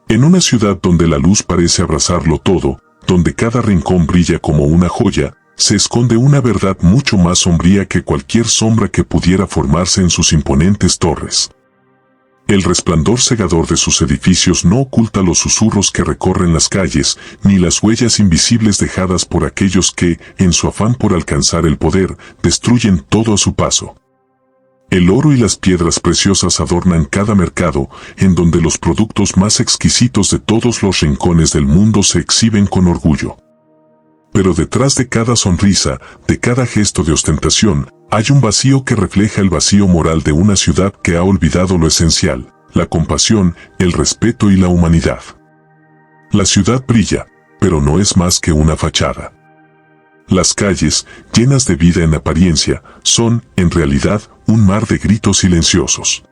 En una ciudad donde la luz parece abrazarlo todo, donde cada rincón brilla como una joya, se esconde una verdad mucho más sombría que cualquier sombra que pudiera formarse en sus imponentes torres. El resplandor cegador de sus edificios no oculta los susurros que recorren las calles, ni las huellas invisibles dejadas por aquellos que, en su afán por alcanzar el poder, destruyen todo a su paso. El oro y las piedras preciosas adornan cada mercado, en donde los productos más exquisitos de todos los rincones del mundo se exhiben con orgullo. Pero detrás de cada sonrisa, de cada gesto de ostentación, hay un vacío que refleja el vacío moral de una ciudad que ha olvidado lo esencial, la compasión, el respeto y la humanidad. La ciudad brilla, pero no es más que una fachada. Las calles, llenas de vida en apariencia, son, en realidad, un mar de gritos silenciosos.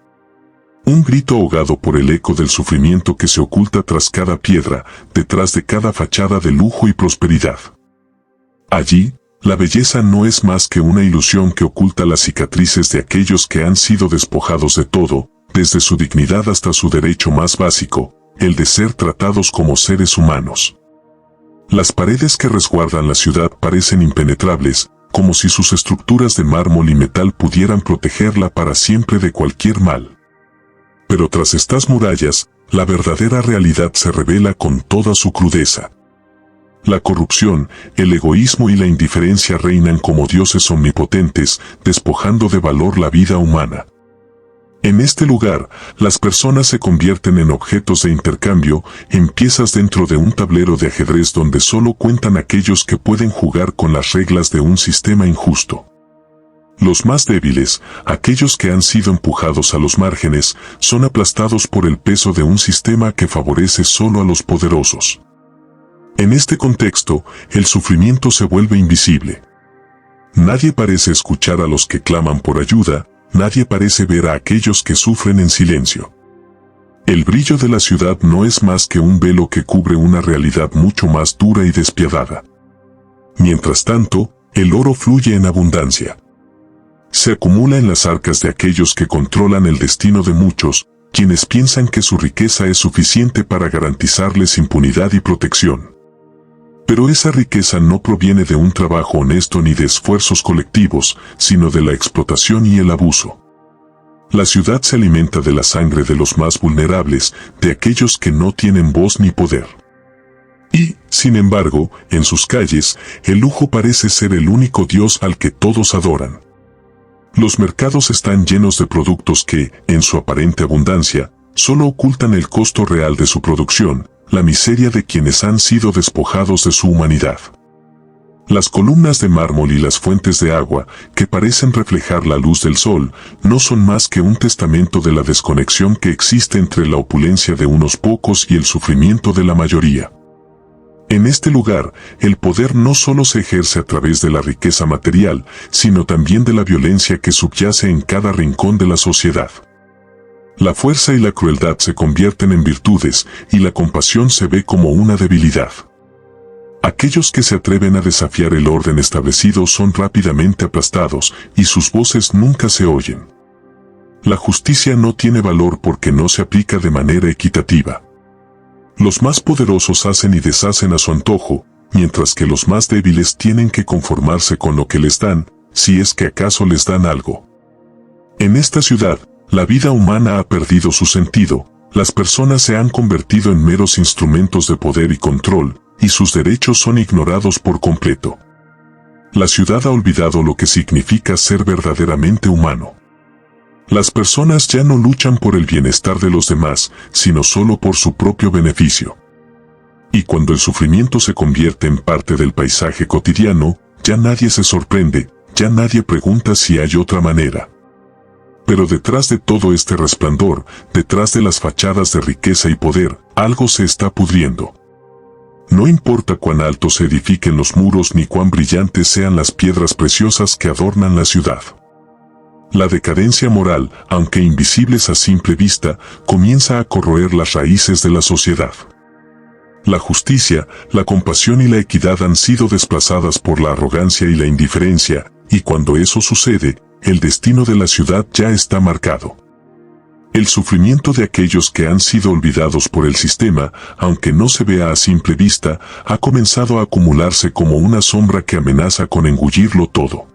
Un grito ahogado por el eco del sufrimiento que se oculta tras cada piedra, detrás de cada fachada de lujo y prosperidad. Allí, la belleza no es más que una ilusión que oculta las cicatrices de aquellos que han sido despojados de todo, desde su dignidad hasta su derecho más básico, el de ser tratados como seres humanos. Las paredes que resguardan la ciudad parecen impenetrables, como si sus estructuras de mármol y metal pudieran protegerla para siempre de cualquier mal. Pero tras estas murallas, la verdadera realidad se revela con toda su crudeza. La corrupción, el egoísmo y la indiferencia reinan como dioses omnipotentes, despojando de valor la vida humana. En este lugar, las personas se convierten en objetos de intercambio, en piezas dentro de un tablero de ajedrez donde solo cuentan aquellos que pueden jugar con las reglas de un sistema injusto. Los más débiles, aquellos que han sido empujados a los márgenes, son aplastados por el peso de un sistema que favorece solo a los poderosos. En este contexto, el sufrimiento se vuelve invisible. Nadie parece escuchar a los que claman por ayuda, nadie parece ver a aquellos que sufren en silencio. El brillo de la ciudad no es más que un velo que cubre una realidad mucho más dura y despiadada. Mientras tanto, el oro fluye en abundancia. Se acumula en las arcas de aquellos que controlan el destino de muchos, quienes piensan que su riqueza es suficiente para garantizarles impunidad y protección. Pero esa riqueza no proviene de un trabajo honesto ni de esfuerzos colectivos, sino de la explotación y el abuso. La ciudad se alimenta de la sangre de los más vulnerables, de aquellos que no tienen voz ni poder. Y, sin embargo, en sus calles, el lujo parece ser el único dios al que todos adoran. Los mercados están llenos de productos que, en su aparente abundancia, solo ocultan el costo real de su producción, la miseria de quienes han sido despojados de su humanidad. Las columnas de mármol y las fuentes de agua, que parecen reflejar la luz del sol, no son más que un testamento de la desconexión que existe entre la opulencia de unos pocos y el sufrimiento de la mayoría. En este lugar, el poder no solo se ejerce a través de la riqueza material, sino también de la violencia que subyace en cada rincón de la sociedad. La fuerza y la crueldad se convierten en virtudes, y la compasión se ve como una debilidad. Aquellos que se atreven a desafiar el orden establecido son rápidamente aplastados, y sus voces nunca se oyen. La justicia no tiene valor porque no se aplica de manera equitativa. Los más poderosos hacen y deshacen a su antojo, mientras que los más débiles tienen que conformarse con lo que les dan, si es que acaso les dan algo. En esta ciudad, la vida humana ha perdido su sentido, las personas se han convertido en meros instrumentos de poder y control, y sus derechos son ignorados por completo. La ciudad ha olvidado lo que significa ser verdaderamente humano. Las personas ya no luchan por el bienestar de los demás, sino solo por su propio beneficio. Y cuando el sufrimiento se convierte en parte del paisaje cotidiano, ya nadie se sorprende, ya nadie pregunta si hay otra manera. Pero detrás de todo este resplandor, detrás de las fachadas de riqueza y poder, algo se está pudriendo. No importa cuán altos se edifiquen los muros ni cuán brillantes sean las piedras preciosas que adornan la ciudad. La decadencia moral, aunque invisibles a simple vista, comienza a corroer las raíces de la sociedad. La justicia, la compasión y la equidad han sido desplazadas por la arrogancia y la indiferencia, y cuando eso sucede, el destino de la ciudad ya está marcado. El sufrimiento de aquellos que han sido olvidados por el sistema, aunque no se vea a simple vista, ha comenzado a acumularse como una sombra que amenaza con engullirlo todo.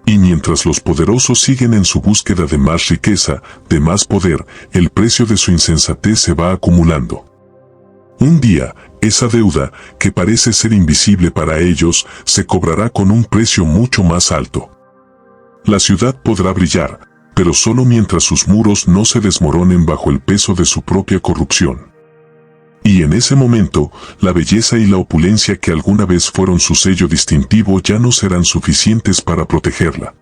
Y mientras los poderosos siguen en su búsqueda de más riqueza, de más poder, el precio de su insensatez se va acumulando. Un día, esa deuda, que parece ser invisible para ellos, se cobrará con un precio mucho más alto. La ciudad podrá brillar, pero solo mientras sus muros no se desmoronen bajo el peso de su propia corrupción. Y en ese momento, la belleza y la opulencia que alguna vez fueron su sello distintivo ya no serán suficientes para protegerla.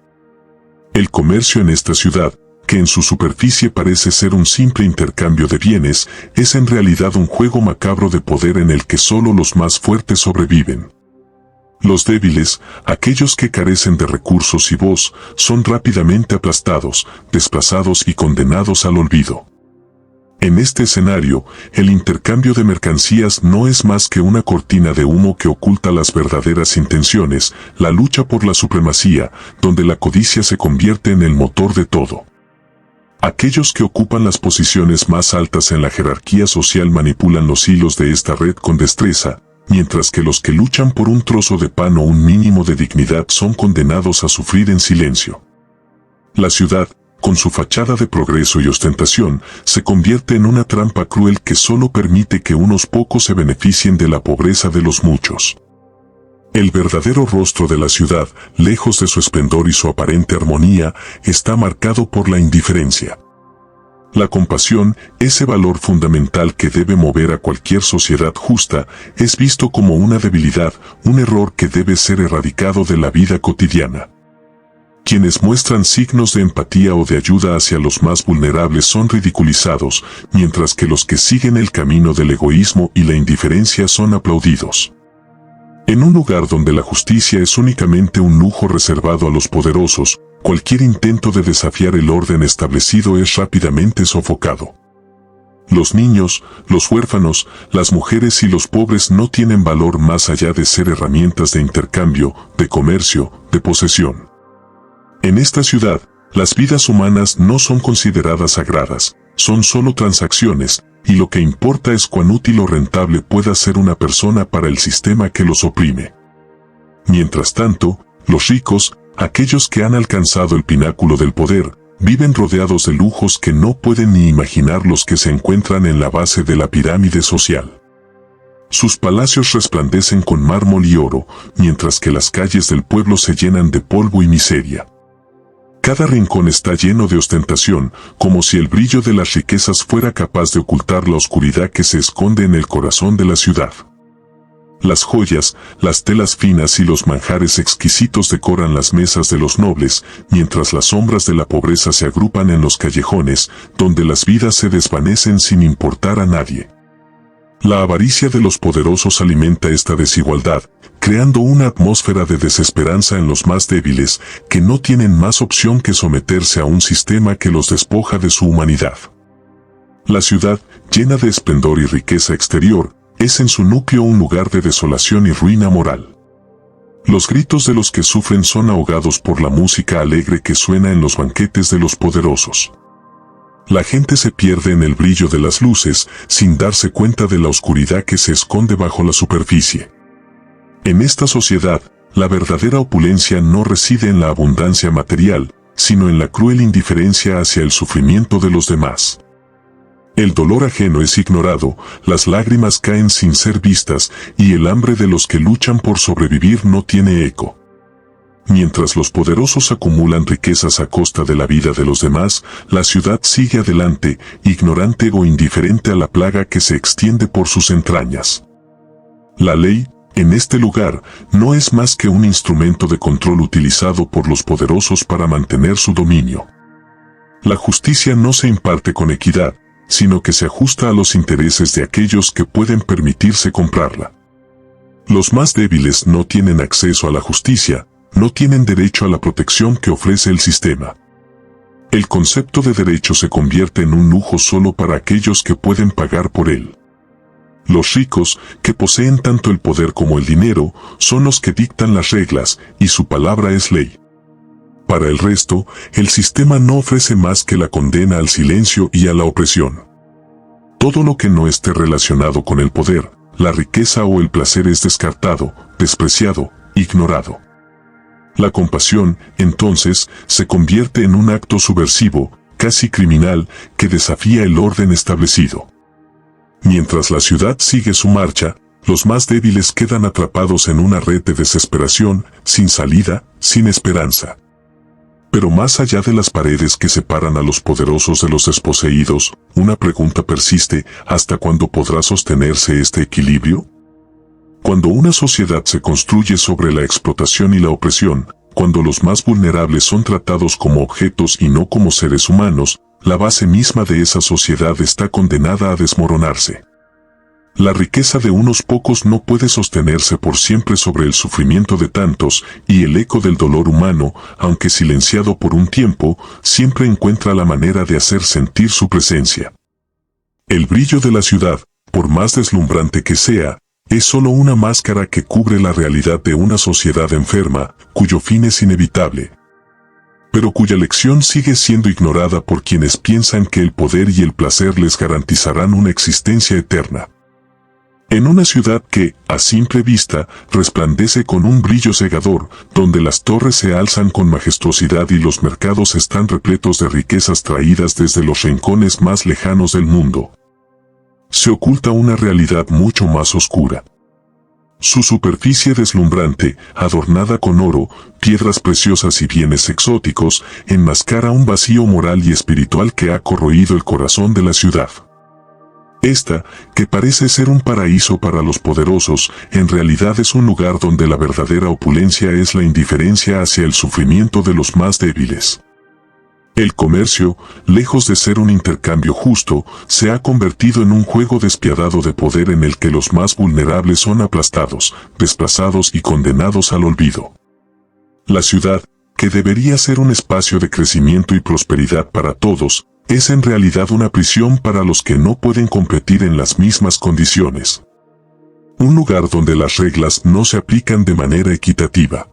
El comercio en esta ciudad, que en su superficie parece ser un simple intercambio de bienes, es en realidad un juego macabro de poder en el que solo los más fuertes sobreviven. Los débiles, aquellos que carecen de recursos y voz, son rápidamente aplastados, desplazados y condenados al olvido. En este escenario, el intercambio de mercancías no es más que una cortina de humo que oculta las verdaderas intenciones, la lucha por la supremacía, donde la codicia se convierte en el motor de todo. Aquellos que ocupan las posiciones más altas en la jerarquía social manipulan los hilos de esta red con destreza, mientras que los que luchan por un trozo de pan o un mínimo de dignidad son condenados a sufrir en silencio. La ciudad, con su fachada de progreso y ostentación, se convierte en una trampa cruel que solo permite que unos pocos se beneficien de la pobreza de los muchos. El verdadero rostro de la ciudad, lejos de su esplendor y su aparente armonía, está marcado por la indiferencia. La compasión, ese valor fundamental que debe mover a cualquier sociedad justa, es visto como una debilidad, un error que debe ser erradicado de la vida cotidiana. Quienes muestran signos de empatía o de ayuda hacia los más vulnerables son ridiculizados, mientras que los que siguen el camino del egoísmo y la indiferencia son aplaudidos. En un lugar donde la justicia es únicamente un lujo reservado a los poderosos, cualquier intento de desafiar el orden establecido es rápidamente sofocado. Los niños, los huérfanos, las mujeres y los pobres no tienen valor más allá de ser herramientas de intercambio, de comercio, de posesión. En esta ciudad, las vidas humanas no son consideradas sagradas, son solo transacciones, y lo que importa es cuán útil o rentable pueda ser una persona para el sistema que los oprime. Mientras tanto, los ricos, aquellos que han alcanzado el pináculo del poder, viven rodeados de lujos que no pueden ni imaginar los que se encuentran en la base de la pirámide social. Sus palacios resplandecen con mármol y oro, mientras que las calles del pueblo se llenan de polvo y miseria. Cada rincón está lleno de ostentación, como si el brillo de las riquezas fuera capaz de ocultar la oscuridad que se esconde en el corazón de la ciudad. Las joyas, las telas finas y los manjares exquisitos decoran las mesas de los nobles, mientras las sombras de la pobreza se agrupan en los callejones, donde las vidas se desvanecen sin importar a nadie. La avaricia de los poderosos alimenta esta desigualdad, creando una atmósfera de desesperanza en los más débiles, que no tienen más opción que someterse a un sistema que los despoja de su humanidad. La ciudad, llena de esplendor y riqueza exterior, es en su núcleo un lugar de desolación y ruina moral. Los gritos de los que sufren son ahogados por la música alegre que suena en los banquetes de los poderosos. La gente se pierde en el brillo de las luces, sin darse cuenta de la oscuridad que se esconde bajo la superficie. En esta sociedad, la verdadera opulencia no reside en la abundancia material, sino en la cruel indiferencia hacia el sufrimiento de los demás. El dolor ajeno es ignorado, las lágrimas caen sin ser vistas, y el hambre de los que luchan por sobrevivir no tiene eco. Mientras los poderosos acumulan riquezas a costa de la vida de los demás, la ciudad sigue adelante, ignorante o indiferente a la plaga que se extiende por sus entrañas. La ley, en este lugar, no es más que un instrumento de control utilizado por los poderosos para mantener su dominio. La justicia no se imparte con equidad, sino que se ajusta a los intereses de aquellos que pueden permitirse comprarla. Los más débiles no tienen acceso a la justicia, no tienen derecho a la protección que ofrece el sistema. El concepto de derecho se convierte en un lujo solo para aquellos que pueden pagar por él. Los ricos, que poseen tanto el poder como el dinero, son los que dictan las reglas, y su palabra es ley. Para el resto, el sistema no ofrece más que la condena al silencio y a la opresión. Todo lo que no esté relacionado con el poder, la riqueza o el placer es descartado, despreciado, ignorado. La compasión, entonces, se convierte en un acto subversivo, casi criminal, que desafía el orden establecido. Mientras la ciudad sigue su marcha, los más débiles quedan atrapados en una red de desesperación, sin salida, sin esperanza. Pero más allá de las paredes que separan a los poderosos de los desposeídos, una pregunta persiste: ¿hasta cuándo podrá sostenerse este equilibrio? Cuando una sociedad se construye sobre la explotación y la opresión, cuando los más vulnerables son tratados como objetos y no como seres humanos, la base misma de esa sociedad está condenada a desmoronarse. La riqueza de unos pocos no puede sostenerse por siempre sobre el sufrimiento de tantos, y el eco del dolor humano, aunque silenciado por un tiempo, siempre encuentra la manera de hacer sentir su presencia. El brillo de la ciudad, por más deslumbrante que sea, es solo una máscara que cubre la realidad de una sociedad enferma, cuyo fin es inevitable, pero cuya lección sigue siendo ignorada por quienes piensan que el poder y el placer les garantizarán una existencia eterna. En una ciudad que, a simple vista, resplandece con un brillo cegador, donde las torres se alzan con majestuosidad y los mercados están repletos de riquezas traídas desde los rincones más lejanos del mundo, se oculta una realidad mucho más oscura. Su superficie deslumbrante, adornada con oro, piedras preciosas y bienes exóticos, enmascara un vacío moral y espiritual que ha corroído el corazón de la ciudad. Esta, que parece ser un paraíso para los poderosos, en realidad es un lugar donde la verdadera opulencia es la indiferencia hacia el sufrimiento de los más débiles. El comercio, lejos de ser un intercambio justo, se ha convertido en un juego despiadado de poder en el que los más vulnerables son aplastados, desplazados y condenados al olvido. La ciudad, que debería ser un espacio de crecimiento y prosperidad para todos, es en realidad una prisión para los que no pueden competir en las mismas condiciones. Un lugar donde las reglas no se aplican de manera equitativa.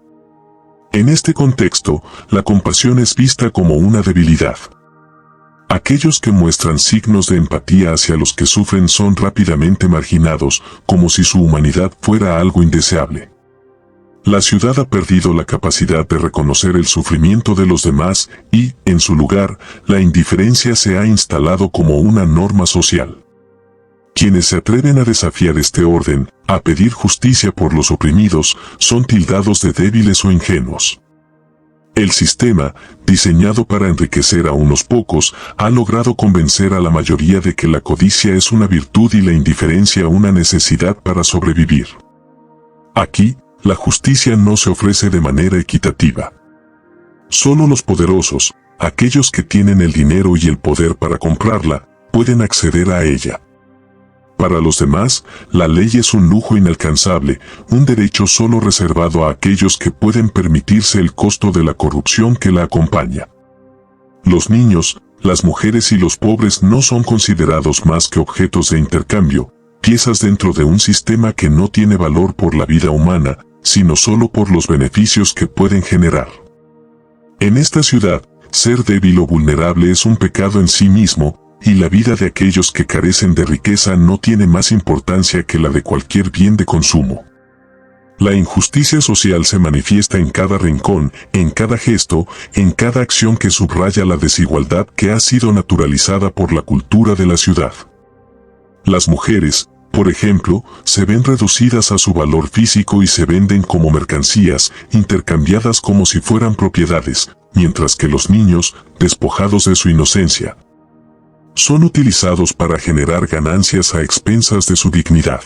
En este contexto, la compasión es vista como una debilidad. Aquellos que muestran signos de empatía hacia los que sufren son rápidamente marginados, como si su humanidad fuera algo indeseable. La ciudad ha perdido la capacidad de reconocer el sufrimiento de los demás y, en su lugar, la indiferencia se ha instalado como una norma social. Quienes se atreven a desafiar este orden, a pedir justicia por los oprimidos, son tildados de débiles o ingenuos. El sistema, diseñado para enriquecer a unos pocos, ha logrado convencer a la mayoría de que la codicia es una virtud y la indiferencia una necesidad para sobrevivir. Aquí, la justicia no se ofrece de manera equitativa. Solo los poderosos, aquellos que tienen el dinero y el poder para comprarla, pueden acceder a ella. Para los demás, la ley es un lujo inalcanzable, un derecho solo reservado a aquellos que pueden permitirse el costo de la corrupción que la acompaña. Los niños, las mujeres y los pobres no son considerados más que objetos de intercambio, piezas dentro de un sistema que no tiene valor por la vida humana, sino solo por los beneficios que pueden generar. En esta ciudad, ser débil o vulnerable es un pecado en sí mismo, y la vida de aquellos que carecen de riqueza no tiene más importancia que la de cualquier bien de consumo. La injusticia social se manifiesta en cada rincón, en cada gesto, en cada acción que subraya la desigualdad que ha sido naturalizada por la cultura de la ciudad. Las mujeres, por ejemplo, se ven reducidas a su valor físico y se venden como mercancías, intercambiadas como si fueran propiedades, mientras que los niños, despojados de su inocencia, son utilizados para generar ganancias a expensas de su dignidad.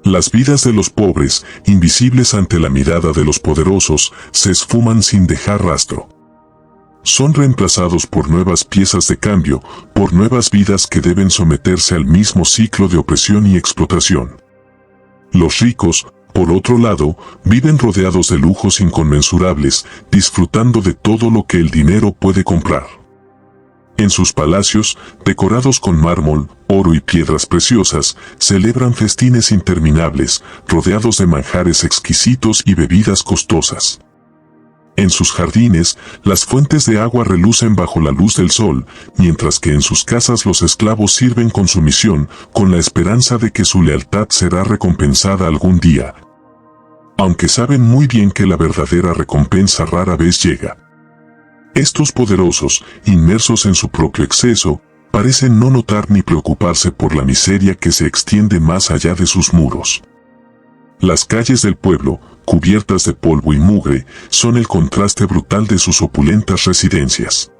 Las vidas de los pobres, invisibles ante la mirada de los poderosos, se esfuman sin dejar rastro. Son reemplazados por nuevas piezas de cambio, por nuevas vidas que deben someterse al mismo ciclo de opresión y explotación. Los ricos, por otro lado, viven rodeados de lujos inconmensurables, disfrutando de todo lo que el dinero puede comprar. En sus palacios, decorados con mármol, oro y piedras preciosas, celebran festines interminables, rodeados de manjares exquisitos y bebidas costosas. En sus jardines, las fuentes de agua relucen bajo la luz del sol, mientras que en sus casas los esclavos sirven con sumisión, con la esperanza de que su lealtad será recompensada algún día. Aunque saben muy bien que la verdadera recompensa rara vez llega. Estos poderosos, inmersos en su propio exceso, parecen no notar ni preocuparse por la miseria que se extiende más allá de sus muros. Las calles del pueblo, cubiertas de polvo y mugre, son el contraste brutal de sus opulentas residencias.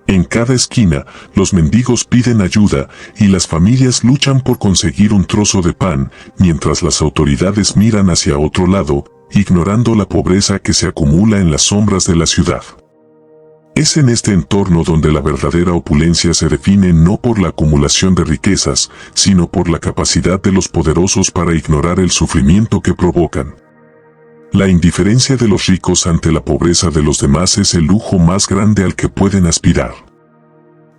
En cada esquina, los mendigos piden ayuda y las familias luchan por conseguir un trozo de pan, mientras las autoridades miran hacia otro lado, ignorando la pobreza que se acumula en las sombras de la ciudad. Es en este entorno donde la verdadera opulencia se define no por la acumulación de riquezas, sino por la capacidad de los poderosos para ignorar el sufrimiento que provocan. La indiferencia de los ricos ante la pobreza de los demás es el lujo más grande al que pueden aspirar.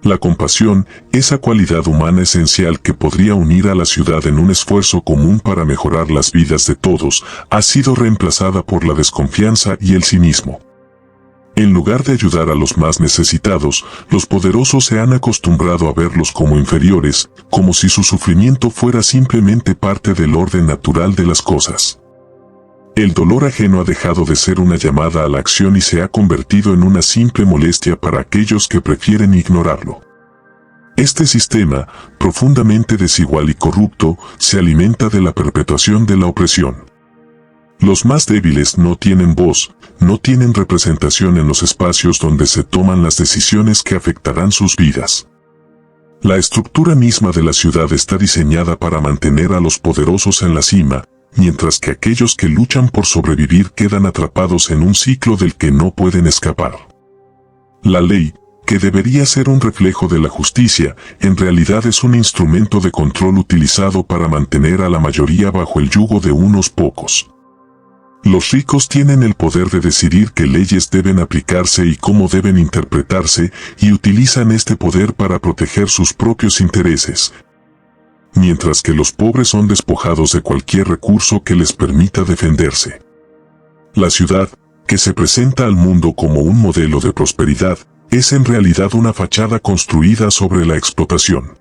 La compasión, esa cualidad humana esencial que podría unir a la ciudad en un esfuerzo común para mejorar las vidas de todos, ha sido reemplazada por la desconfianza y el cinismo. En lugar de ayudar a los más necesitados, los poderosos se han acostumbrado a verlos como inferiores, como si su sufrimiento fuera simplemente parte del orden natural de las cosas. El dolor ajeno ha dejado de ser una llamada a la acción y se ha convertido en una simple molestia para aquellos que prefieren ignorarlo. Este sistema, profundamente desigual y corrupto, se alimenta de la perpetuación de la opresión. Los más débiles no tienen voz, no tienen representación en los espacios donde se toman las decisiones que afectarán sus vidas. La estructura misma de la ciudad está diseñada para mantener a los poderosos en la cima, mientras que aquellos que luchan por sobrevivir quedan atrapados en un ciclo del que no pueden escapar. La ley, que debería ser un reflejo de la justicia, en realidad es un instrumento de control utilizado para mantener a la mayoría bajo el yugo de unos pocos. Los ricos tienen el poder de decidir qué leyes deben aplicarse y cómo deben interpretarse, y utilizan este poder para proteger sus propios intereses, mientras que los pobres son despojados de cualquier recurso que les permita defenderse. La ciudad, que se presenta al mundo como un modelo de prosperidad, es en realidad una fachada construida sobre la explotación.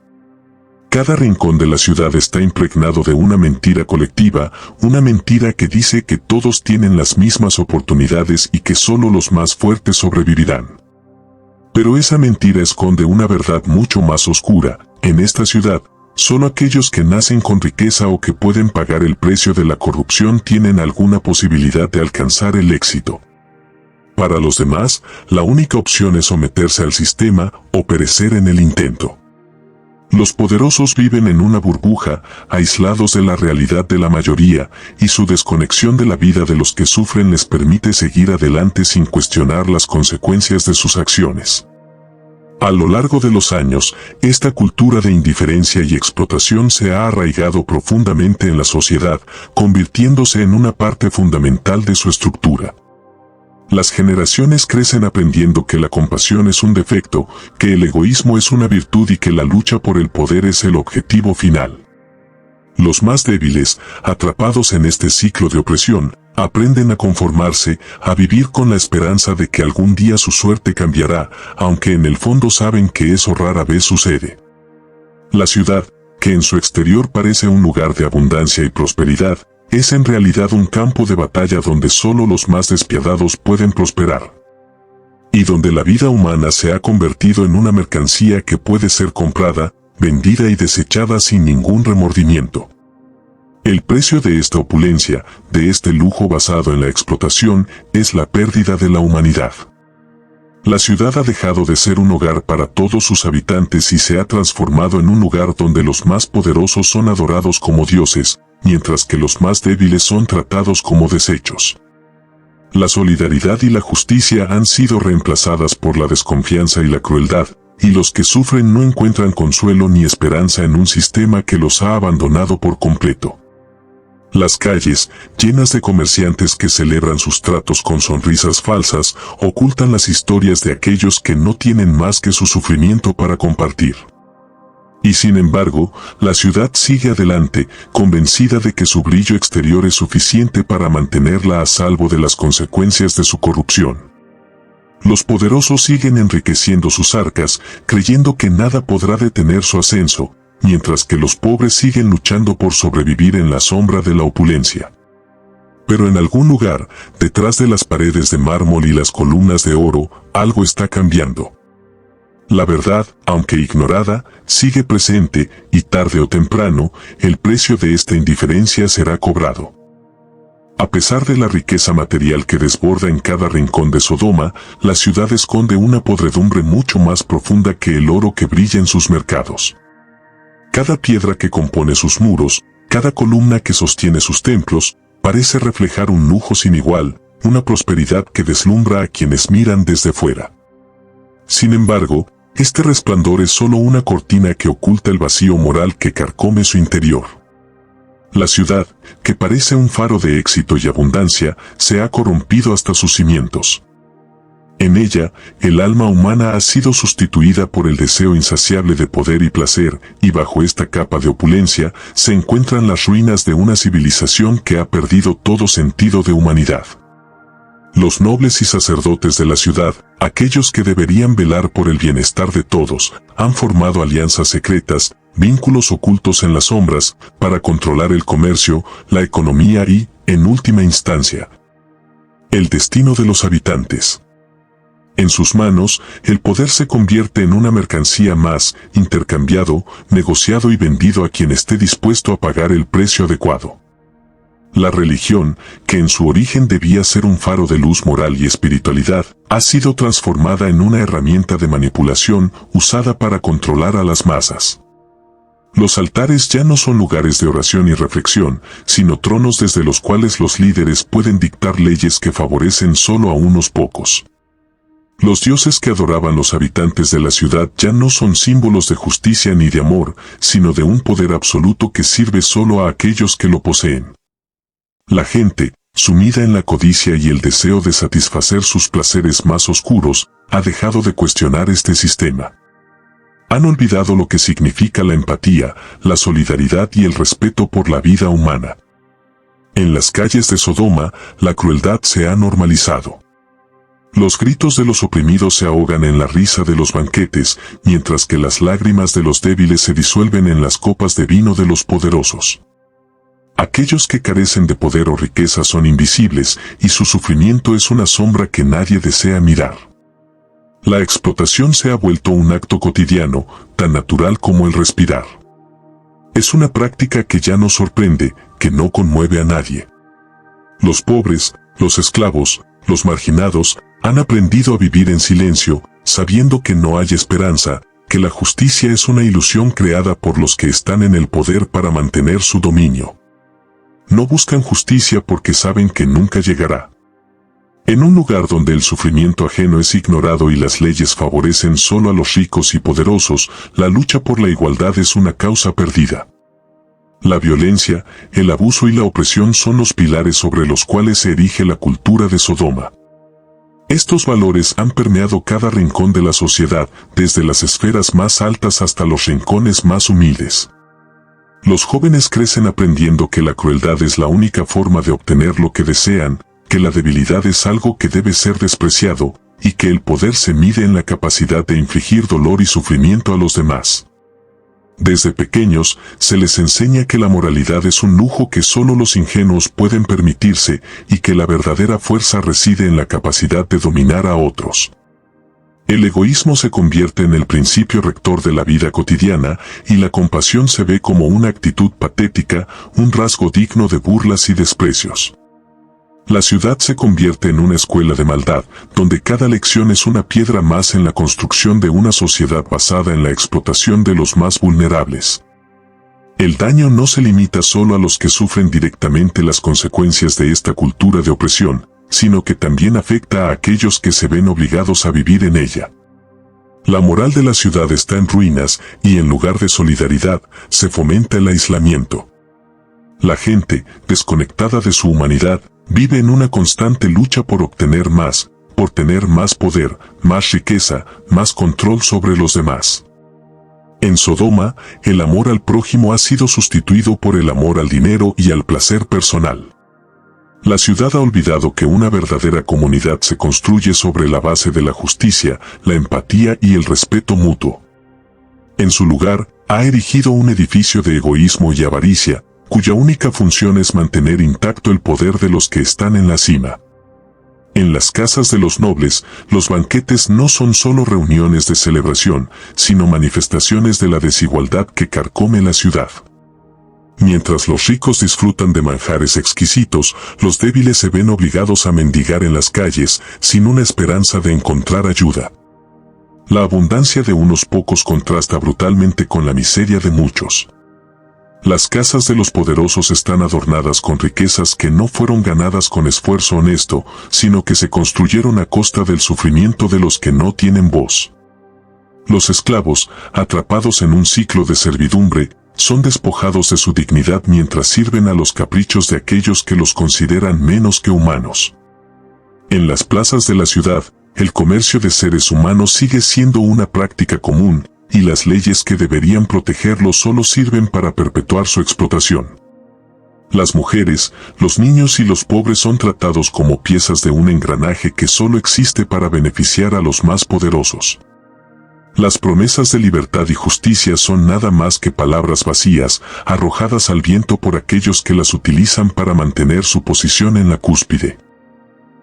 Cada rincón de la ciudad está impregnado de una mentira colectiva, una mentira que dice que todos tienen las mismas oportunidades y que solo los más fuertes sobrevivirán. Pero esa mentira esconde una verdad mucho más oscura. En esta ciudad, solo aquellos que nacen con riqueza o que pueden pagar el precio de la corrupción tienen alguna posibilidad de alcanzar el éxito. Para los demás, la única opción es someterse al sistema o perecer en el intento. Los poderosos viven en una burbuja, aislados de la realidad de la mayoría, y su desconexión de la vida de los que sufren les permite seguir adelante sin cuestionar las consecuencias de sus acciones. A lo largo de los años, esta cultura de indiferencia y explotación se ha arraigado profundamente en la sociedad, convirtiéndose en una parte fundamental de su estructura. Las generaciones crecen aprendiendo que la compasión es un defecto, que el egoísmo es una virtud y que la lucha por el poder es el objetivo final. Los más débiles, atrapados en este ciclo de opresión, aprenden a conformarse, a vivir con la esperanza de que algún día su suerte cambiará, aunque en el fondo saben que eso rara vez sucede. La ciudad, que en su exterior parece un lugar de abundancia y prosperidad, es en realidad un campo de batalla donde solo los más despiadados pueden prosperar. Y donde la vida humana se ha convertido en una mercancía que puede ser comprada, vendida y desechada sin ningún remordimiento. El precio de esta opulencia, de este lujo basado en la explotación, es la pérdida de la humanidad. La ciudad ha dejado de ser un hogar para todos sus habitantes y se ha transformado en un lugar donde los más poderosos son adorados como dioses, mientras que los más débiles son tratados como desechos. La solidaridad y la justicia han sido reemplazadas por la desconfianza y la crueldad, y los que sufren no encuentran consuelo ni esperanza en un sistema que los ha abandonado por completo. Las calles, llenas de comerciantes que celebran sus tratos con sonrisas falsas, ocultan las historias de aquellos que no tienen más que su sufrimiento para compartir. Y sin embargo, la ciudad sigue adelante, convencida de que su brillo exterior es suficiente para mantenerla a salvo de las consecuencias de su corrupción. Los poderosos siguen enriqueciendo sus arcas, creyendo que nada podrá detener su ascenso, mientras que los pobres siguen luchando por sobrevivir en la sombra de la opulencia. Pero en algún lugar, detrás de las paredes de mármol y las columnas de oro, algo está cambiando. La verdad, aunque ignorada, sigue presente, y tarde o temprano, el precio de esta indiferencia será cobrado. A pesar de la riqueza material que desborda en cada rincón de Sodoma, la ciudad esconde una podredumbre mucho más profunda que el oro que brilla en sus mercados. Cada piedra que compone sus muros, cada columna que sostiene sus templos, parece reflejar un lujo sin igual, una prosperidad que deslumbra a quienes miran desde fuera. Sin embargo, este resplandor es solo una cortina que oculta el vacío moral que carcome su interior. La ciudad, que parece un faro de éxito y abundancia, se ha corrompido hasta sus cimientos. En ella, el alma humana ha sido sustituida por el deseo insaciable de poder y placer, y bajo esta capa de opulencia se encuentran las ruinas de una civilización que ha perdido todo sentido de humanidad. Los nobles y sacerdotes de la ciudad, aquellos que deberían velar por el bienestar de todos, han formado alianzas secretas, vínculos ocultos en las sombras, para controlar el comercio, la economía y, en última instancia, el destino de los habitantes. En sus manos, el poder se convierte en una mercancía más, intercambiado, negociado y vendido a quien esté dispuesto a pagar el precio adecuado. La religión, que en su origen debía ser un faro de luz moral y espiritualidad, ha sido transformada en una herramienta de manipulación usada para controlar a las masas. Los altares ya no son lugares de oración y reflexión, sino tronos desde los cuales los líderes pueden dictar leyes que favorecen solo a unos pocos. Los dioses que adoraban los habitantes de la ciudad ya no son símbolos de justicia ni de amor, sino de un poder absoluto que sirve solo a aquellos que lo poseen. La gente, sumida en la codicia y el deseo de satisfacer sus placeres más oscuros, ha dejado de cuestionar este sistema. Han olvidado lo que significa la empatía, la solidaridad y el respeto por la vida humana. En las calles de Sodoma, la crueldad se ha normalizado. Los gritos de los oprimidos se ahogan en la risa de los banquetes, mientras que las lágrimas de los débiles se disuelven en las copas de vino de los poderosos. Aquellos que carecen de poder o riqueza son invisibles, y su sufrimiento es una sombra que nadie desea mirar. La explotación se ha vuelto un acto cotidiano, tan natural como el respirar. Es una práctica que ya no sorprende, que no conmueve a nadie. Los pobres, los esclavos, los marginados, han aprendido a vivir en silencio, sabiendo que no hay esperanza, que la justicia es una ilusión creada por los que están en el poder para mantener su dominio. No buscan justicia porque saben que nunca llegará. En un lugar donde el sufrimiento ajeno es ignorado y las leyes favorecen solo a los ricos y poderosos, la lucha por la igualdad es una causa perdida. La violencia, el abuso y la opresión son los pilares sobre los cuales se erige la cultura de Sodoma. Estos valores han permeado cada rincón de la sociedad, desde las esferas más altas hasta los rincones más humildes. Los jóvenes crecen aprendiendo que la crueldad es la única forma de obtener lo que desean, que la debilidad es algo que debe ser despreciado, y que el poder se mide en la capacidad de infligir dolor y sufrimiento a los demás. Desde pequeños, se les enseña que la moralidad es un lujo que solo los ingenuos pueden permitirse, y que la verdadera fuerza reside en la capacidad de dominar a otros. El egoísmo se convierte en el principio rector de la vida cotidiana, y la compasión se ve como una actitud patética, un rasgo digno de burlas y desprecios. La ciudad se convierte en una escuela de maldad, donde cada lección es una piedra más en la construcción de una sociedad basada en la explotación de los más vulnerables. El daño no se limita solo a los que sufren directamente las consecuencias de esta cultura de opresión, sino que también afecta a aquellos que se ven obligados a vivir en ella. La moral de la ciudad está en ruinas, y en lugar de solidaridad, se fomenta el aislamiento. La gente, desconectada de su humanidad, vive en una constante lucha por obtener más, por tener más poder, más riqueza, más control sobre los demás. En Sodoma, el amor al prójimo ha sido sustituido por el amor al dinero y al placer personal. La ciudad ha olvidado que una verdadera comunidad se construye sobre la base de la justicia, la empatía y el respeto mutuo. En su lugar, ha erigido un edificio de egoísmo y avaricia, cuya única función es mantener intacto el poder de los que están en la cima. En las casas de los nobles, los banquetes no son solo reuniones de celebración, sino manifestaciones de la desigualdad que carcome la ciudad. Mientras los ricos disfrutan de manjares exquisitos, los débiles se ven obligados a mendigar en las calles, sin una esperanza de encontrar ayuda. La abundancia de unos pocos contrasta brutalmente con la miseria de muchos. Las casas de los poderosos están adornadas con riquezas que no fueron ganadas con esfuerzo honesto, sino que se construyeron a costa del sufrimiento de los que no tienen voz. Los esclavos, atrapados en un ciclo de servidumbre, son despojados de su dignidad mientras sirven a los caprichos de aquellos que los consideran menos que humanos. En las plazas de la ciudad, el comercio de seres humanos sigue siendo una práctica común, y las leyes que deberían protegerlos solo sirven para perpetuar su explotación. Las mujeres, los niños y los pobres son tratados como piezas de un engranaje que solo existe para beneficiar a los más poderosos. Las promesas de libertad y justicia son nada más que palabras vacías, arrojadas al viento por aquellos que las utilizan para mantener su posición en la cúspide.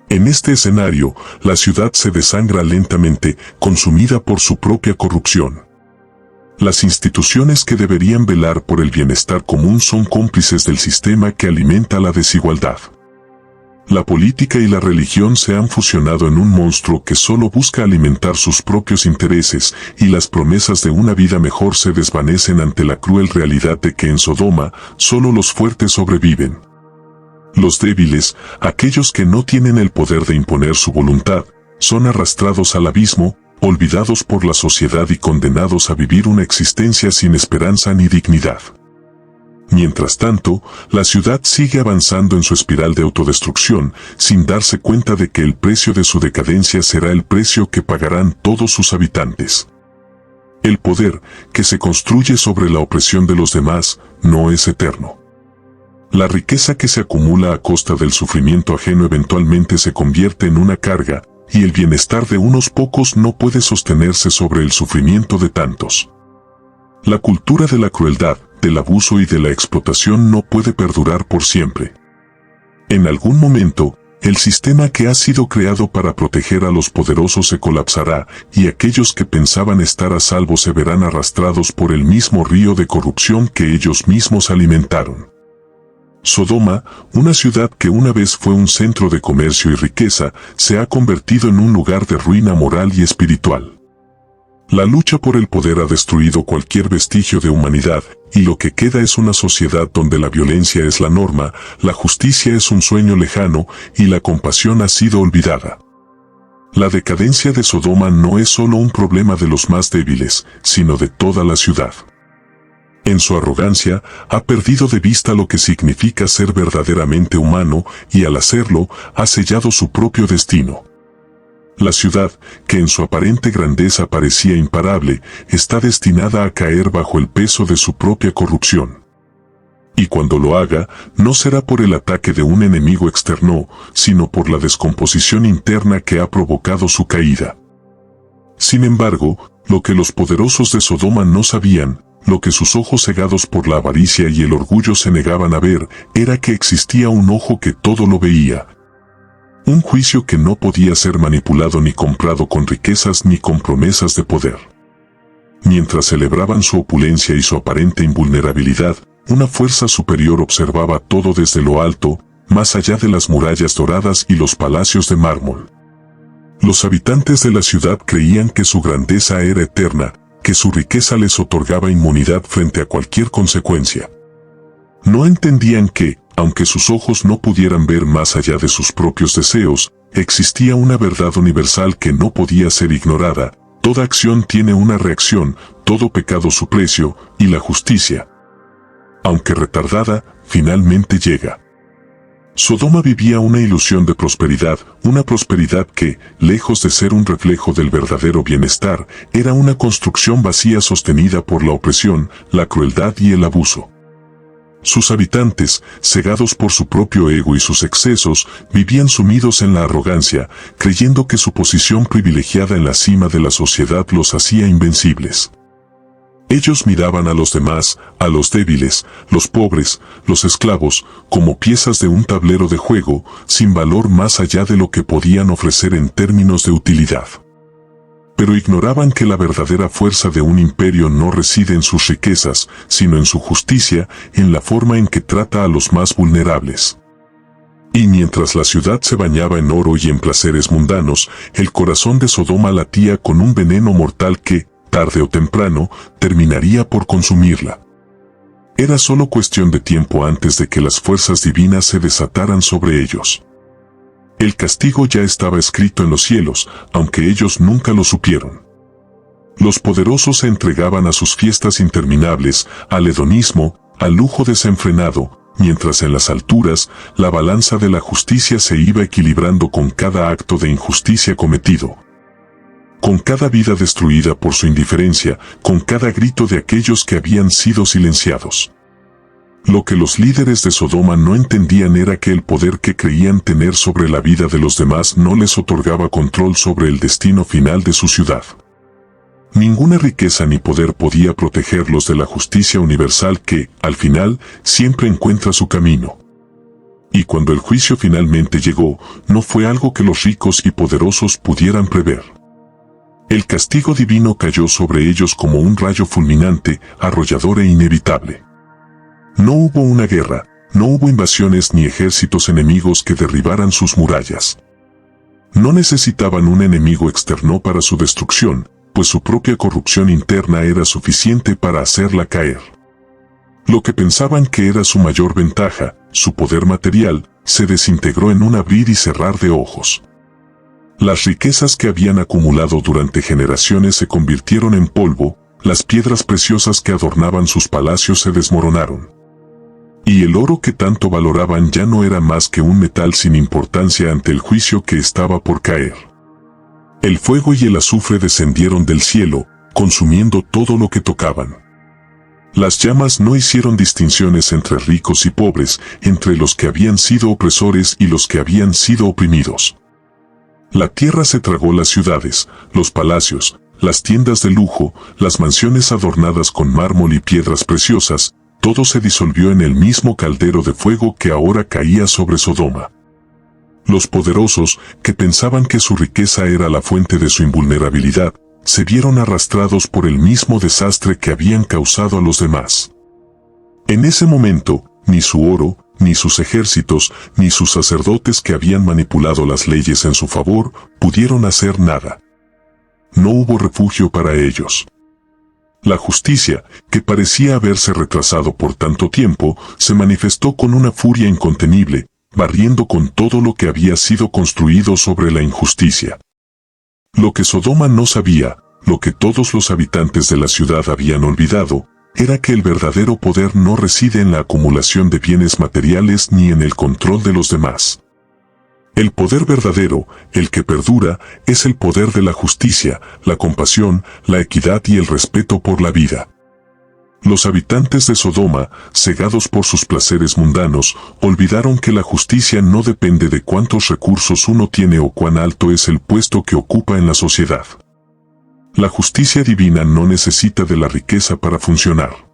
En este escenario, la ciudad se desangra lentamente, consumida por su propia corrupción. Las instituciones que deberían velar por el bienestar común son cómplices del sistema que alimenta la desigualdad. La política y la religión se han fusionado en un monstruo que solo busca alimentar sus propios intereses, y las promesas de una vida mejor se desvanecen ante la cruel realidad de que en Sodoma solo los fuertes sobreviven. Los débiles, aquellos que no tienen el poder de imponer su voluntad, son arrastrados al abismo, olvidados por la sociedad y condenados a vivir una existencia sin esperanza ni dignidad. Mientras tanto, la ciudad sigue avanzando en su espiral de autodestrucción, sin darse cuenta de que el precio de su decadencia será el precio que pagarán todos sus habitantes. El poder, que se construye sobre la opresión de los demás, no es eterno. La riqueza que se acumula a costa del sufrimiento ajeno eventualmente se convierte en una carga, y el bienestar de unos pocos no puede sostenerse sobre el sufrimiento de tantos. La cultura de la crueldad, del abuso y de la explotación no puede perdurar por siempre. En algún momento, el sistema que ha sido creado para proteger a los poderosos se colapsará, y aquellos que pensaban estar a salvo se verán arrastrados por el mismo río de corrupción que ellos mismos alimentaron. Sodoma, una ciudad que una vez fue un centro de comercio y riqueza, se ha convertido en un lugar de ruina moral y espiritual. La lucha por el poder ha destruido cualquier vestigio de humanidad, y lo que queda es una sociedad donde la violencia es la norma, la justicia es un sueño lejano, y la compasión ha sido olvidada. La decadencia de Sodoma no es solo un problema de los más débiles, sino de toda la ciudad. En su arrogancia, ha perdido de vista lo que significa ser verdaderamente humano, y al hacerlo, ha sellado su propio destino. La ciudad, que en su aparente grandeza parecía imparable, está destinada a caer bajo el peso de su propia corrupción. Y cuando lo haga, no será por el ataque de un enemigo externo, sino por la descomposición interna que ha provocado su caída. Sin embargo, lo que los poderosos de Sodoma no sabían, lo que sus ojos cegados por la avaricia y el orgullo se negaban a ver, era que existía un ojo que todo lo veía. Un juicio que no podía ser manipulado ni comprado con riquezas ni con promesas de poder. Mientras celebraban su opulencia y su aparente invulnerabilidad, una fuerza superior observaba todo desde lo alto, más allá de las murallas doradas y los palacios de mármol. Los habitantes de la ciudad creían que su grandeza era eterna, que su riqueza les otorgaba inmunidad frente a cualquier consecuencia. No entendían que, aunque sus ojos no pudieran ver más allá de sus propios deseos, existía una verdad universal que no podía ser ignorada: toda acción tiene una reacción, todo pecado su precio, y la justicia, aunque retardada, finalmente llega. Sodoma vivía una ilusión de prosperidad, una prosperidad que, lejos de ser un reflejo del verdadero bienestar, era una construcción vacía sostenida por la opresión, la crueldad y el abuso. Sus habitantes, cegados por su propio ego y sus excesos, vivían sumidos en la arrogancia, creyendo que su posición privilegiada en la cima de la sociedad los hacía invencibles. Ellos miraban a los demás, a los débiles, los pobres, los esclavos, como piezas de un tablero de juego, sin valor más allá de lo que podían ofrecer en términos de utilidad. Pero ignoraban que la verdadera fuerza de un imperio no reside en sus riquezas, sino en su justicia, en la forma en que trata a los más vulnerables. Y mientras la ciudad se bañaba en oro y en placeres mundanos, el corazón de Sodoma latía con un veneno mortal que, tarde o temprano, terminaría por consumirla. Era solo cuestión de tiempo antes de que las fuerzas divinas se desataran sobre ellos. El castigo ya estaba escrito en los cielos, aunque ellos nunca lo supieron. Los poderosos se entregaban a sus fiestas interminables, al hedonismo, al lujo desenfrenado, mientras en las alturas, la balanza de la justicia se iba equilibrando con cada acto de injusticia cometido. Con cada vida destruida por su indiferencia, con cada grito de aquellos que habían sido silenciados. Lo que los líderes de Sodoma no entendían era que el poder que creían tener sobre la vida de los demás no les otorgaba control sobre el destino final de su ciudad. Ninguna riqueza ni poder podía protegerlos de la justicia universal que, al final, siempre encuentra su camino. Y cuando el juicio finalmente llegó, no fue algo que los ricos y poderosos pudieran prever. El castigo divino cayó sobre ellos como un rayo fulminante, arrollador e inevitable. No hubo una guerra, no hubo invasiones ni ejércitos enemigos que derribaran sus murallas. No necesitaban un enemigo externo para su destrucción, pues su propia corrupción interna era suficiente para hacerla caer. Lo que pensaban que era su mayor ventaja, su poder material, se desintegró en un abrir y cerrar de ojos. Las riquezas que habían acumulado durante generaciones se convirtieron en polvo, las piedras preciosas que adornaban sus palacios se desmoronaron. Y el oro que tanto valoraban ya no era más que un metal sin importancia ante el juicio que estaba por caer. El fuego y el azufre descendieron del cielo, consumiendo todo lo que tocaban. Las llamas no hicieron distinciones entre ricos y pobres, entre los que habían sido opresores y los que habían sido oprimidos. La tierra se tragó las ciudades, los palacios, las tiendas de lujo, las mansiones adornadas con mármol y piedras preciosas, todo se disolvió en el mismo caldero de fuego que ahora caía sobre Sodoma. Los poderosos, que pensaban que su riqueza era la fuente de su invulnerabilidad, se vieron arrastrados por el mismo desastre que habían causado a los demás. En ese momento, ni su oro, ni sus ejércitos, ni sus sacerdotes que habían manipulado las leyes en su favor, pudieron hacer nada. No hubo refugio para ellos. La justicia, que parecía haberse retrasado por tanto tiempo, se manifestó con una furia incontenible, barriendo con todo lo que había sido construido sobre la injusticia. Lo que Sodoma no sabía, lo que todos los habitantes de la ciudad habían olvidado, era que el verdadero poder no reside en la acumulación de bienes materiales ni en el control de los demás. El poder verdadero, el que perdura, es el poder de la justicia, la compasión, la equidad y el respeto por la vida. Los habitantes de Sodoma, cegados por sus placeres mundanos, olvidaron que la justicia no depende de cuántos recursos uno tiene o cuán alto es el puesto que ocupa en la sociedad. La justicia divina no necesita de la riqueza para funcionar.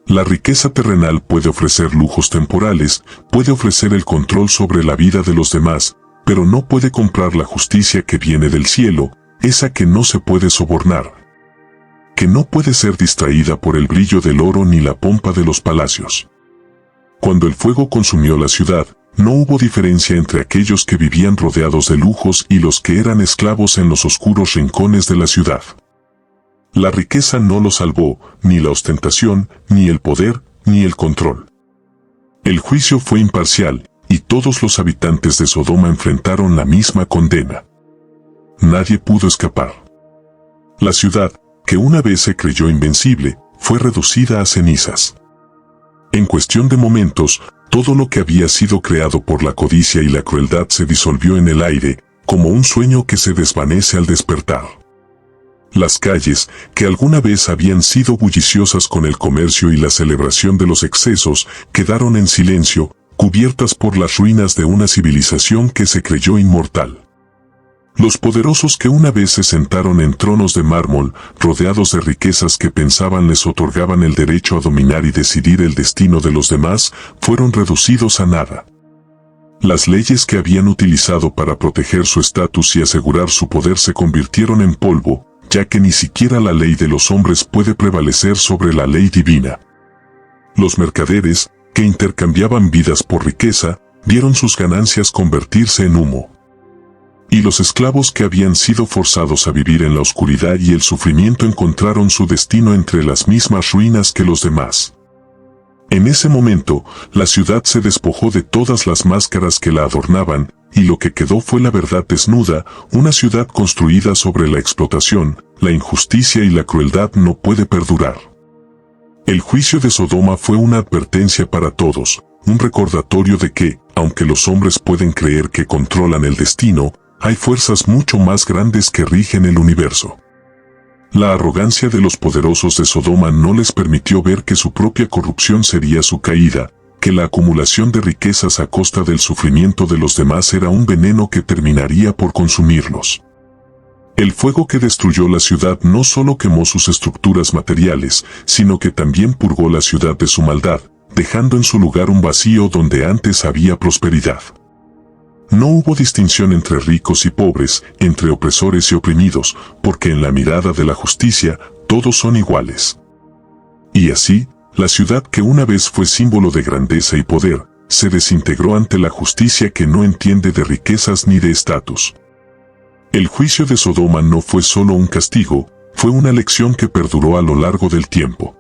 La riqueza terrenal puede ofrecer lujos temporales, puede ofrecer el control sobre la vida de los demás, pero no puede comprar la justicia que viene del cielo, esa que no se puede sobornar, que no puede ser distraída por el brillo del oro ni la pompa de los palacios. Cuando el fuego consumió la ciudad, no hubo diferencia entre aquellos que vivían rodeados de lujos y los que eran esclavos en los oscuros rincones de la ciudad. La riqueza no los salvó, ni la ostentación, ni el poder, ni el control. El juicio fue imparcial, y todos los habitantes de Sodoma enfrentaron la misma condena. Nadie pudo escapar. La ciudad, que una vez se creyó invencible, fue reducida a cenizas. En cuestión de momentos, todo lo que había sido creado por la codicia y la crueldad se disolvió en el aire, como un sueño que se desvanece al despertar. Las calles, que alguna vez habían sido bulliciosas con el comercio y la celebración de los excesos, quedaron en silencio, cubiertas por las ruinas de una civilización que se creyó inmortal. Los poderosos que una vez se sentaron en tronos de mármol, rodeados de riquezas que pensaban les otorgaban el derecho a dominar y decidir el destino de los demás, fueron reducidos a nada. Las leyes que habían utilizado para proteger su estatus y asegurar su poder se convirtieron en polvo, ya que ni siquiera la ley de los hombres puede prevalecer sobre la ley divina. Los mercaderes, que intercambiaban vidas por riqueza, vieron sus ganancias convertirse en humo. Y los esclavos que habían sido forzados a vivir en la oscuridad y el sufrimiento encontraron su destino entre las mismas ruinas que los demás. En ese momento, la ciudad se despojó de todas las máscaras que la adornaban, y lo que quedó fue la verdad desnuda, una ciudad construida sobre la explotación, la injusticia y la crueldad no puede perdurar. El juicio de Sodoma fue una advertencia para todos, un recordatorio de que, aunque los hombres pueden creer que controlan el destino, hay fuerzas mucho más grandes que rigen el universo. La arrogancia de los poderosos de Sodoma no les permitió ver que su propia corrupción sería su caída, que la acumulación de riquezas a costa del sufrimiento de los demás era un veneno que terminaría por consumirlos. El fuego que destruyó la ciudad no solo quemó sus estructuras materiales, sino que también purgó la ciudad de su maldad, dejando en su lugar un vacío donde antes había prosperidad. No hubo distinción entre ricos y pobres, entre opresores y oprimidos, porque en la mirada de la justicia, todos son iguales. Y así, la ciudad que una vez fue símbolo de grandeza y poder, se desintegró ante la justicia que no entiende de riquezas ni de estatus. El juicio de Sodoma no fue solo un castigo, fue una lección que perduró a lo largo del tiempo.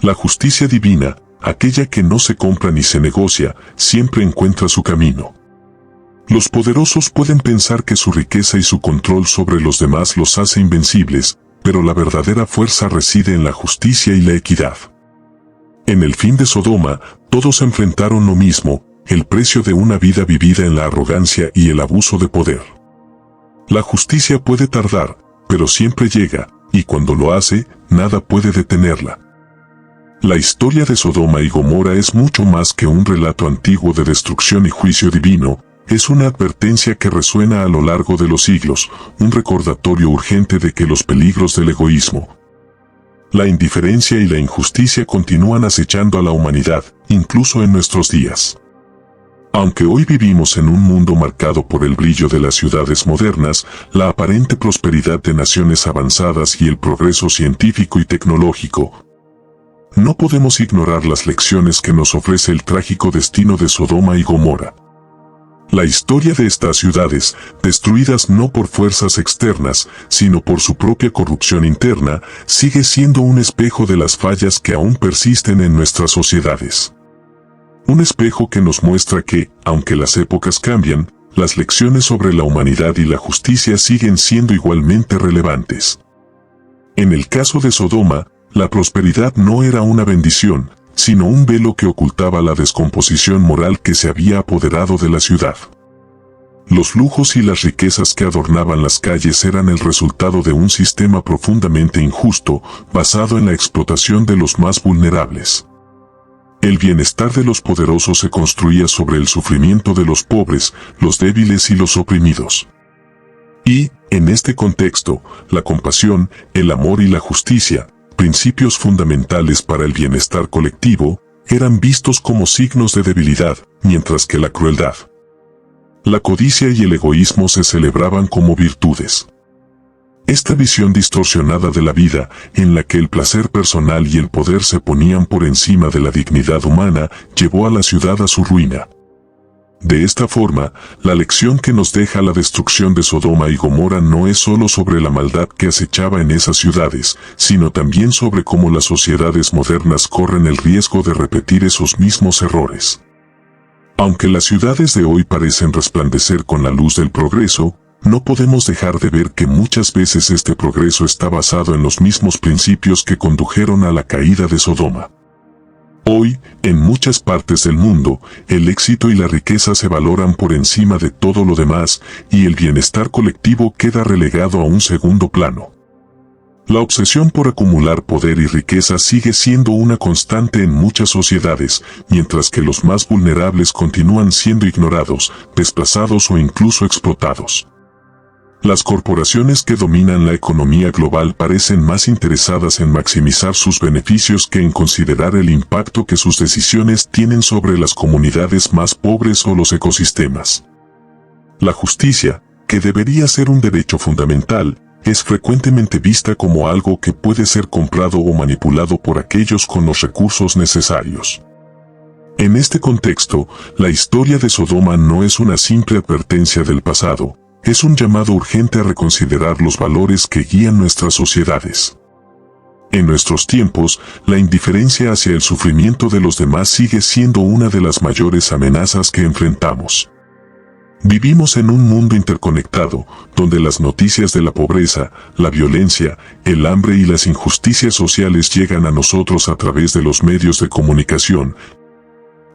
La justicia divina, aquella que no se compra ni se negocia, siempre encuentra su camino. Los poderosos pueden pensar que su riqueza y su control sobre los demás los hace invencibles, pero la verdadera fuerza reside en la justicia y la equidad. En el fin de Sodoma, todos enfrentaron lo mismo, el precio de una vida vivida en la arrogancia y el abuso de poder. La justicia puede tardar, pero siempre llega, y cuando lo hace, nada puede detenerla. La historia de Sodoma y Gomorra es mucho más que un relato antiguo de destrucción y juicio divino, es una advertencia que resuena a lo largo de los siglos, un recordatorio urgente de que los peligros del egoísmo, la indiferencia y la injusticia continúan acechando a la humanidad, incluso en nuestros días. Aunque hoy vivimos en un mundo marcado por el brillo de las ciudades modernas, la aparente prosperidad de naciones avanzadas y el progreso científico y tecnológico, no podemos ignorar las lecciones que nos ofrece el trágico destino de Sodoma y Gomorra. La historia de estas ciudades, destruidas no por fuerzas externas, sino por su propia corrupción interna, sigue siendo un espejo de las fallas que aún persisten en nuestras sociedades. Un espejo que nos muestra que, aunque las épocas cambian, las lecciones sobre la humanidad y la justicia siguen siendo igualmente relevantes. En el caso de Sodoma, la prosperidad no era una bendición, sino un velo que ocultaba la descomposición moral que se había apoderado de la ciudad. Los lujos y las riquezas que adornaban las calles eran el resultado de un sistema profundamente injusto, basado en la explotación de los más vulnerables. El bienestar de los poderosos se construía sobre el sufrimiento de los pobres, los débiles y los oprimidos. Y, en este contexto, la compasión, el amor y la justicia, principios fundamentales para el bienestar colectivo, eran vistos como signos de debilidad, mientras que la crueldad, la codicia y el egoísmo se celebraban como virtudes. Esta visión distorsionada de la vida, en la que el placer personal y el poder se ponían por encima de la dignidad humana, llevó a la ciudad a su ruina. De esta forma, la lección que nos deja la destrucción de Sodoma y Gomorra no es solo sobre la maldad que acechaba en esas ciudades, sino también sobre cómo las sociedades modernas corren el riesgo de repetir esos mismos errores. Aunque las ciudades de hoy parecen resplandecer con la luz del progreso, no podemos dejar de ver que muchas veces este progreso está basado en los mismos principios que condujeron a la caída de Sodoma. Hoy, en muchas partes del mundo, el éxito y la riqueza se valoran por encima de todo lo demás, y el bienestar colectivo queda relegado a un segundo plano. La obsesión por acumular poder y riqueza sigue siendo una constante en muchas sociedades, mientras que los más vulnerables continúan siendo ignorados, desplazados o incluso explotados. Las corporaciones que dominan la economía global parecen más interesadas en maximizar sus beneficios que en considerar el impacto que sus decisiones tienen sobre las comunidades más pobres o los ecosistemas. La justicia, que debería ser un derecho fundamental, es frecuentemente vista como algo que puede ser comprado o manipulado por aquellos con los recursos necesarios. En este contexto, la historia de Sodoma no es una simple advertencia del pasado, es un llamado urgente a reconsiderar los valores que guían nuestras sociedades. En nuestros tiempos, la indiferencia hacia el sufrimiento de los demás sigue siendo una de las mayores amenazas que enfrentamos. Vivimos en un mundo interconectado, donde las noticias de la pobreza, la violencia, el hambre y las injusticias sociales llegan a nosotros a través de los medios de comunicación,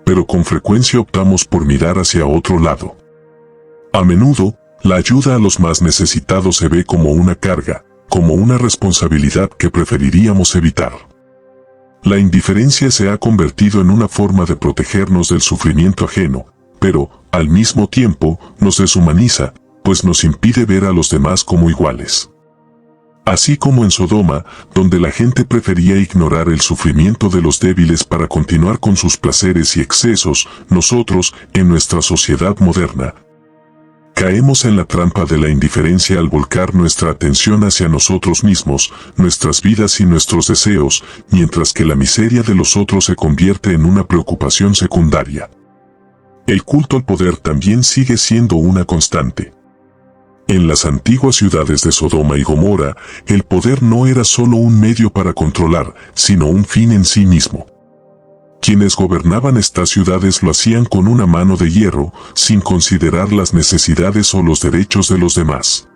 pero con frecuencia optamos por mirar hacia otro lado. A menudo, la ayuda a los más necesitados se ve como una carga, como una responsabilidad que preferiríamos evitar. La indiferencia se ha convertido en una forma de protegernos del sufrimiento ajeno, pero, al mismo tiempo, nos deshumaniza, pues nos impide ver a los demás como iguales. Así como en Sodoma, donde la gente prefería ignorar el sufrimiento de los débiles para continuar con sus placeres y excesos, nosotros, en nuestra sociedad moderna, caemos en la trampa de la indiferencia al volcar nuestra atención hacia nosotros mismos, nuestras vidas y nuestros deseos, mientras que la miseria de los otros se convierte en una preocupación secundaria. El culto al poder también sigue siendo una constante. En las antiguas ciudades de Sodoma y Gomorra, el poder no era solo un medio para controlar, sino un fin en sí mismo. Quienes gobernaban estas ciudades lo hacían con una mano de hierro, sin considerar las necesidades o los derechos de los demás.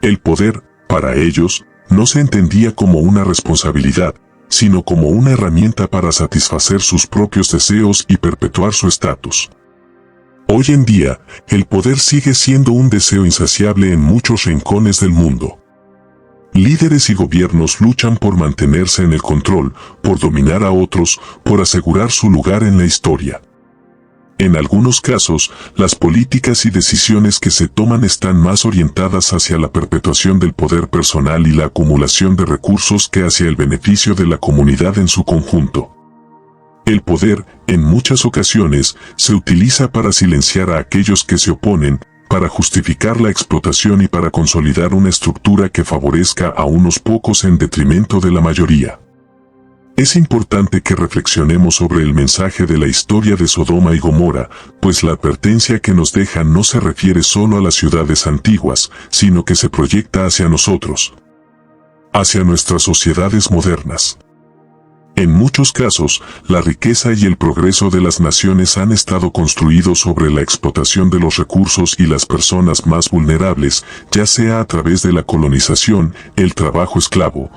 El poder, para ellos, no se entendía como una responsabilidad, sino como una herramienta para satisfacer sus propios deseos y perpetuar su estatus. Hoy en día, el poder sigue siendo un deseo insaciable en muchos rincones del mundo. Líderes y gobiernos luchan por mantenerse en el control, por dominar a otros, por asegurar su lugar en la historia. En algunos casos, las políticas y decisiones que se toman están más orientadas hacia la perpetuación del poder personal y la acumulación de recursos que hacia el beneficio de la comunidad en su conjunto. El poder, en muchas ocasiones, se utiliza para silenciar a aquellos que se oponen, para justificar la explotación y para consolidar una estructura que favorezca a unos pocos en detrimento de la mayoría. Es importante que reflexionemos sobre el mensaje de la historia de Sodoma y Gomorra, pues la advertencia que nos deja no se refiere solo a las ciudades antiguas, sino que se proyecta hacia nosotros, hacia nuestras sociedades modernas. En muchos casos, la riqueza y el progreso de las naciones han estado construidos sobre la explotación de los recursos y las personas más vulnerables, ya sea a través de la colonización, el trabajo esclavo,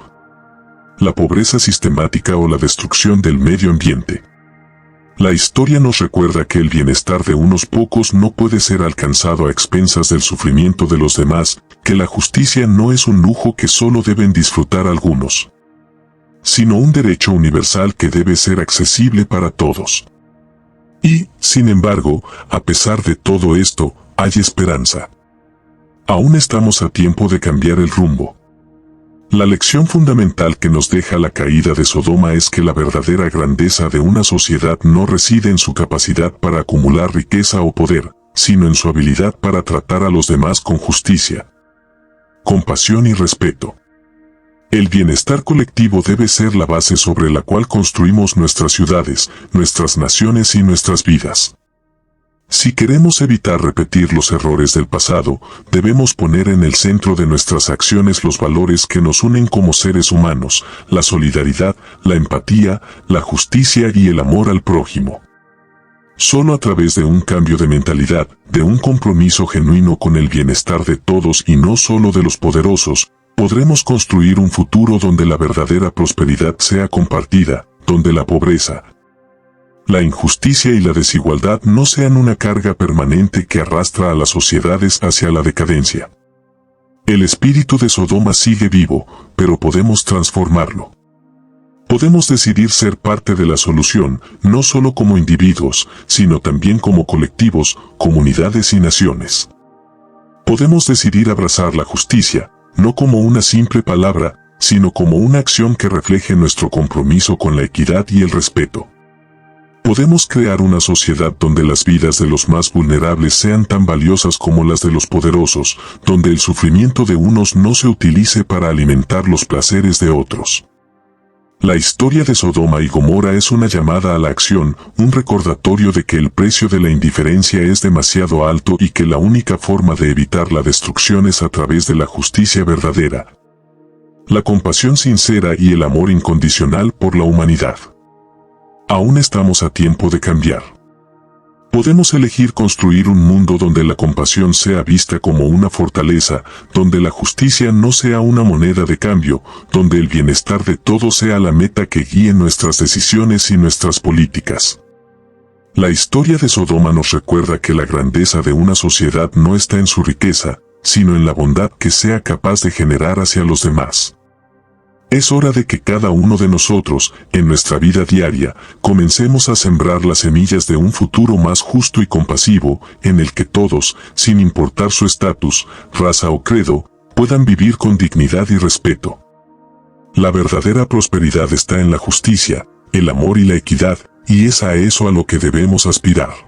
la pobreza sistemática o la destrucción del medio ambiente. La historia nos recuerda que el bienestar de unos pocos no puede ser alcanzado a expensas del sufrimiento de los demás, que la justicia no es un lujo que solo deben disfrutar algunos, sino un derecho universal que debe ser accesible para todos. Y, sin embargo, a pesar de todo esto, hay esperanza. Aún estamos a tiempo de cambiar el rumbo. La lección fundamental que nos deja la caída de Sodoma es que la verdadera grandeza de una sociedad no reside en su capacidad para acumular riqueza o poder, sino en su habilidad para tratar a los demás con justicia, compasión y respeto. El bienestar colectivo debe ser la base sobre la cual construimos nuestras ciudades, nuestras naciones y nuestras vidas. Si queremos evitar repetir los errores del pasado, debemos poner en el centro de nuestras acciones los valores que nos unen como seres humanos, la solidaridad, la empatía, la justicia y el amor al prójimo. Solo a través de un cambio de mentalidad, de un compromiso genuino con el bienestar de todos y no solo de los poderosos, podremos construir un futuro donde la verdadera prosperidad sea compartida, donde la pobreza, la injusticia y la desigualdad no sean una carga permanente que arrastra a las sociedades hacia la decadencia. El espíritu de Sodoma sigue vivo, pero podemos transformarlo. Podemos decidir ser parte de la solución, no solo como individuos, sino también como colectivos, comunidades y naciones. Podemos decidir abrazar la justicia, no como una simple palabra, sino como una acción que refleje nuestro compromiso con la equidad y el respeto. Podemos crear una sociedad donde las vidas de los más vulnerables sean tan valiosas como las de los poderosos, donde el sufrimiento de unos no se utilice para alimentar los placeres de otros. La historia de Sodoma y Gomorra es una llamada a la acción, un recordatorio de que el precio de la indiferencia es demasiado alto y que la única forma de evitar la destrucción es a través de la justicia verdadera, la compasión sincera y el amor incondicional por la humanidad. Aún estamos a tiempo de cambiar. Podemos elegir construir un mundo donde la compasión sea vista como una fortaleza, donde la justicia no sea una moneda de cambio, donde el bienestar de todos sea la meta que guíe nuestras decisiones y nuestras políticas. La historia de Sodoma nos recuerda que la grandeza de una sociedad no está en su riqueza, sino en la bondad que sea capaz de generar hacia los demás. Es hora de que cada uno de nosotros, en nuestra vida diaria, comencemos a sembrar las semillas de un futuro más justo y compasivo, en el que todos, sin importar su estatus, raza o credo, puedan vivir con dignidad y respeto. La verdadera prosperidad está en la justicia, el amor y la equidad, y es a eso a lo que debemos aspirar.